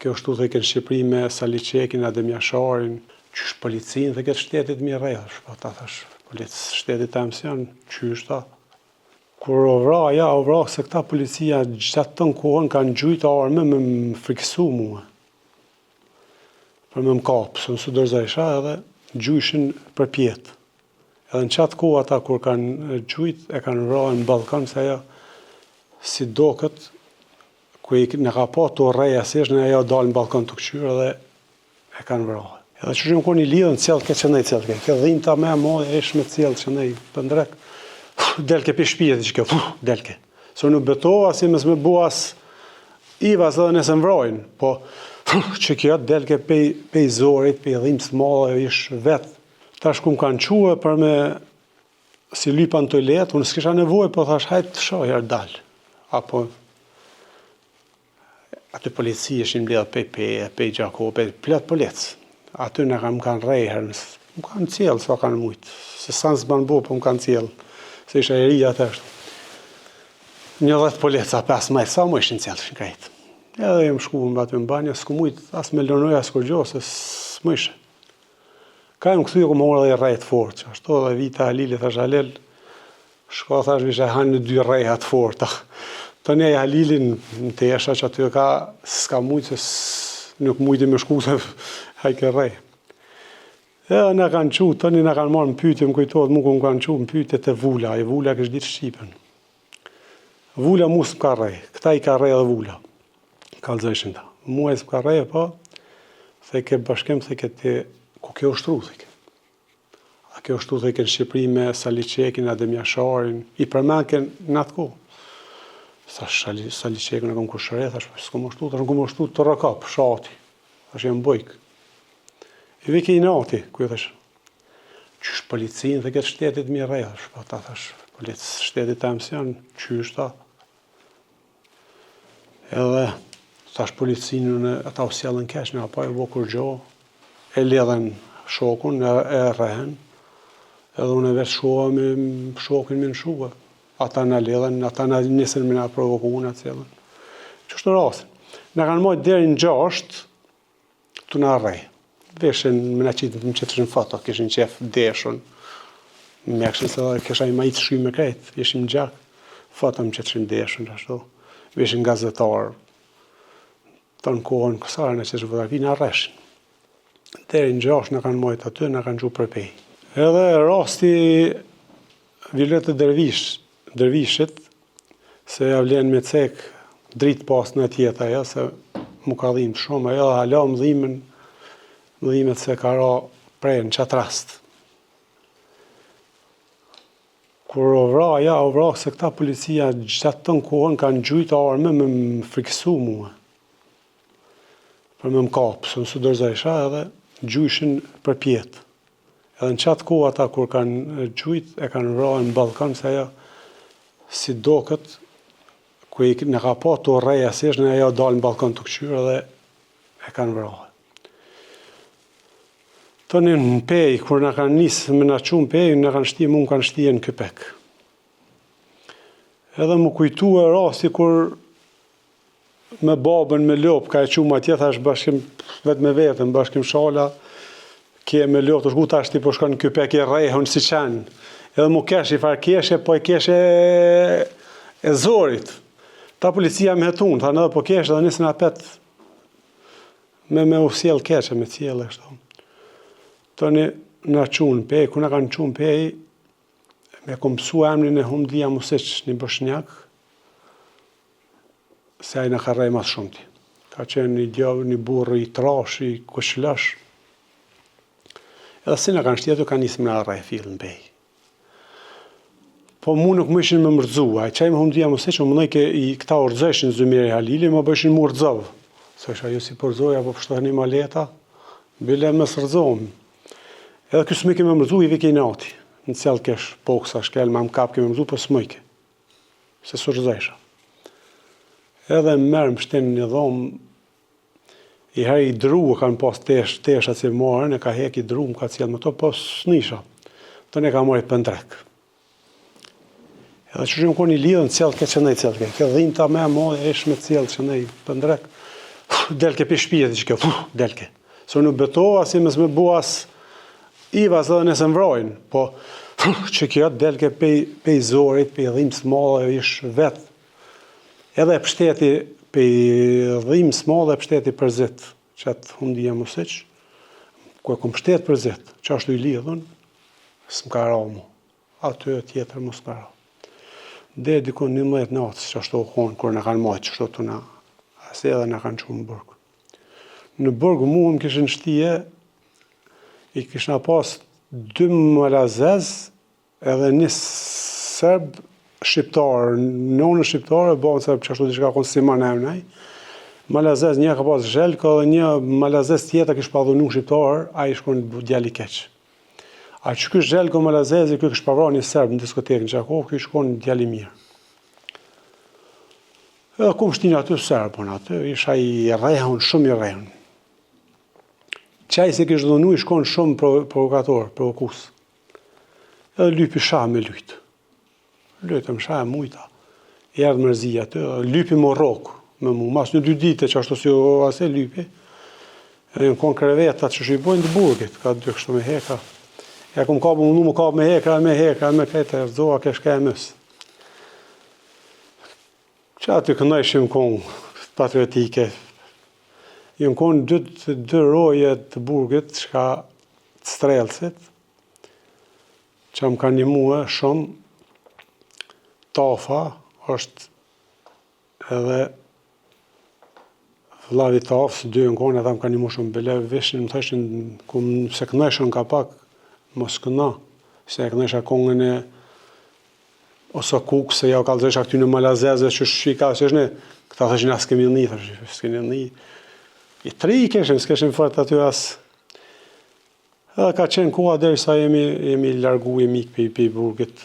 Kjo shtu dhe këtë Shqipëri me Saliqekin, Adem Jasharin, qysh policinë dhe këtë shtetit mi rreth, ta thash, shtetit të emsion, qysh ta. Kur o vra se këta policia gjatë të në kohën kanë gjujtë arme me më frikësu mua. Për me më kapë, së nësë dërzajsha edhe gjujshin për pjetë. Edhe në qatë kohë ata kur kanë gjujtë, e kanë vrarë në Ballkan, se ajo si do këtë, ku në ka pa të reja, si është në ajo dalë në Ballkan të këqyrë edhe e kanë vrarë. Edhe që shumë koni lidhën cilë ke që nej cilë ke. Ke dhinë ta me modhe ish me cilë që nej për ndrek. Delke për shpijet që kjo, delke. So nuk betova si mësë me buas ivas edhe nëse më vrojnë, po që kjo delke pej zorit, pej dhimë së modhe, ish vetë. Ta shkum kanë quë për me si lypa në toilet, unë s'kisha nevoj, po thash hajtë të shohër dalë. Apo aty polici ishin mbledh pej Gjako, pej plot policë. Aty në më kanë rejher, më kanë cilë, sa kanë mujtë. Se sa nësë banë bo, po më kanë cilë. Se isha e rija të është. 10 polica, 5 majtë, sa më ishin cilë, ishin krejtë. Edhe jem shku më aty në banjë, s'ku mujtë, as me lënoj, as kur gjo, se s'më ishe. Ka e më këthuj, ku më orë dhe rejtë fort, që ashtu dhe vita Halilit, thash Halil, shko thash vishe hanë në 2 rejhat forta. Të një Halilin në tesha që aty ka, s'ka mujtë, se nuk mujtë me shku, se hajke rej. Edhe në kanë qu, tëni në kanë marrë më pyetje, më kujtohet, mu ku më kanë qu më pyetje të Vula, e Vula kështë ditë Shqipen. Vula mu s'm ka rej, këta i ka rej edhe Vula. Kalëzëshin ta. Mu e s'm ka rej, po, the ke bashkem, the ke te, ku kjo ushtru, the ke. A kjo ushtru, the ke në Shqipëri me Saliqekin, Adem Jasharin, i përmenken në atë ko. Thash Saliqekin e kom kushëre, thash, s'kom ushtru, thash, kom ushtru të rëkap, shati. Thash, jem bojk. I vike i nati, ku e thash, qysh policinë dhe këtë shtetit mi rreth, ta thash, shtetit të emsion, qysh ta. Edhe, thash policinë, ata u sjellën keq, në apa e bo kur gjo, e ledhen shokun, e rrehen, edhe unë e vetë shua me shokin me në shua. Ata në ledhen, ata në nisën me në provoku në atë sjellën. Qështë në rasin. Në kanë mojtë deri në 6, të në rrej. Veshin më në qitë më qëtërin foto, kishin qef deshun, më jakshin se dhe kisha i majitë shuj me krejtë, ishim gjak, foto më qëtërin deshun, ashtu, veshin gazetarë, të në kohën kësarë në qështë fotografi, në arreshin. Deri në 6 në kanë mojtë aty, në kanë gju përpej. Edhe rasti Violetë Dervishit, se ja vlen me cek dritë pas në tjetë aja, se mu ka dhimë shumë, aja hala më dhimet se ka ra prej në qatë rast. Kur o vra se këta policia gjatë të në kohën kanë gjujtë arme me më frikësu mua. Për me më kapë, së nësë dërzajsha edhe gjujshin për pjetë. Edhe në qatë kohë ata kur kanë gjujtë, e kanë vrarë në Ballkan, se ajo si do këtë, ku në ka pa të reja, si është në ajo dalë në Ballkan të këqyrë edhe e kanë vrarë. Tëni në pej, kur në kanë njësë me në qumë pej, në kanë shti, mu në kanë shti e në këpek. Edhe mu kujtu e rasti kur me babën, me lopë, ka e qumë atje, thash bashkim vetë me vetën, bashkim shala, ke me lopë, të shku ta shti, po shkon në këpek e rejhën si qenë. Edhe mu kesh i farë keshe, po e keshe e zorit. Ta policia me hetunë, tha në dhe po keshe, edhe nisën apet me u sjell keqe, me cjellë e shto. Tëni në qunë pej, ku në kanë qunë pej, me kom pësu emrin e Humdia Music, një boshnjak, se ajë në ka rej mas shumëti. Ka qenë një djavë, një burë i trash, i kushëlash. Edhe si në kanë shtjetu, ka njësë me në rej fillë në pej. Po mu nuk më ishin me mërzua, e qaj me Humdia Music, më mëndoj i këta orëzëshin Zymiri Halili, më bëshin më rëzovë. Se isha ju si përzoja, po pështohë një maleta, bile me së rëzohëm. Edhe kësë më keme mërzu, i vike i nati. Në cellë kesh poksa, shkel, ma më kap keme mërzu, po së mëjke. Se së rëzajsha. Edhe më merë më shtenë një dhomë, i herë i dru, kanë pas tesha që marën, e ka hek i dru, më ka cjellë më to, po së nisha. Të ne ka marit për ndrek. Edhe që shumë koni lidhën, cellë ke që nej cellë ke. Ke dhimë ta me modhe, ish me cellë që nej për ndrek. delke për shpijet që kjo, delke. So nuk betova si mësë me buas ivas edhe nëse mvrojnë, po që kjo delke pej zorit, pej dhimë smallë, ish vetë. Edhe pështeti pej dhimë smallë e pështeti për zitë, që atë hundija musiq, ku e kom pështet për zitë, që ashtu i lidhën, s'm ka ra mu. Aty e tjetër mu s'ka ra. Dhe dikon 11 natës që ashtu konë, kur në kanë majtë që ashtu të na, asë edhe në kanë që në burg. Në burg mu më kishën shtije, i kishna pas 2 malazez edhe një serb shqiptar, nënë shqiptare, bënë serb që ashtu diçka konë si ma nevnej. Malazez një ka pas zhelko dhe një malazez tjetër kishë pa dhunu shqiptar, a i shkon djali keq. A që kështë zhelko malazezi, kështë kishë pavra një serb në diskotekën që ako, kështë shkon djali mirë. Edhe ku më shtinë aty serbën aty, isha i rehun, shumë i rehun. Qaj se kishë dhunu i shkon shumë provokator, provokus. Edhe lypi shah me lujtë. Lujtëm shah e mujta. I erdhë mërzia aty, lypi morrok me mu. Mas një 2 dite që ashtu si o ase lypi. Edhe në konë krevetat që shqipojnë të burgit, ka 2 kështu me heka. Ja kom kapë mundu më kapë me hekra, me kajtë e rëzoa keshka e mësë. Që aty këndojshim konë patriotike. Jënë konë 2 roje të burgit, që ka të strelësit, që më ka një muë shumë, Tafa, është edhe vlavi Tafë, së 2 në konë, edhe më ka një muë shumë, bele vishin, më thëshin, se këndojshën ka pak, mos këna, se e këndojshë kongën e ose kukë, se ja o kalëzësha këty në malazeze që shika, se është ne, këta thëshin asë kemi një, s'kemi një, i 3 i keshim, s'keshim fort aty asë. Edhe ka qenë koha derisa jemi largu e mikë për i burgit.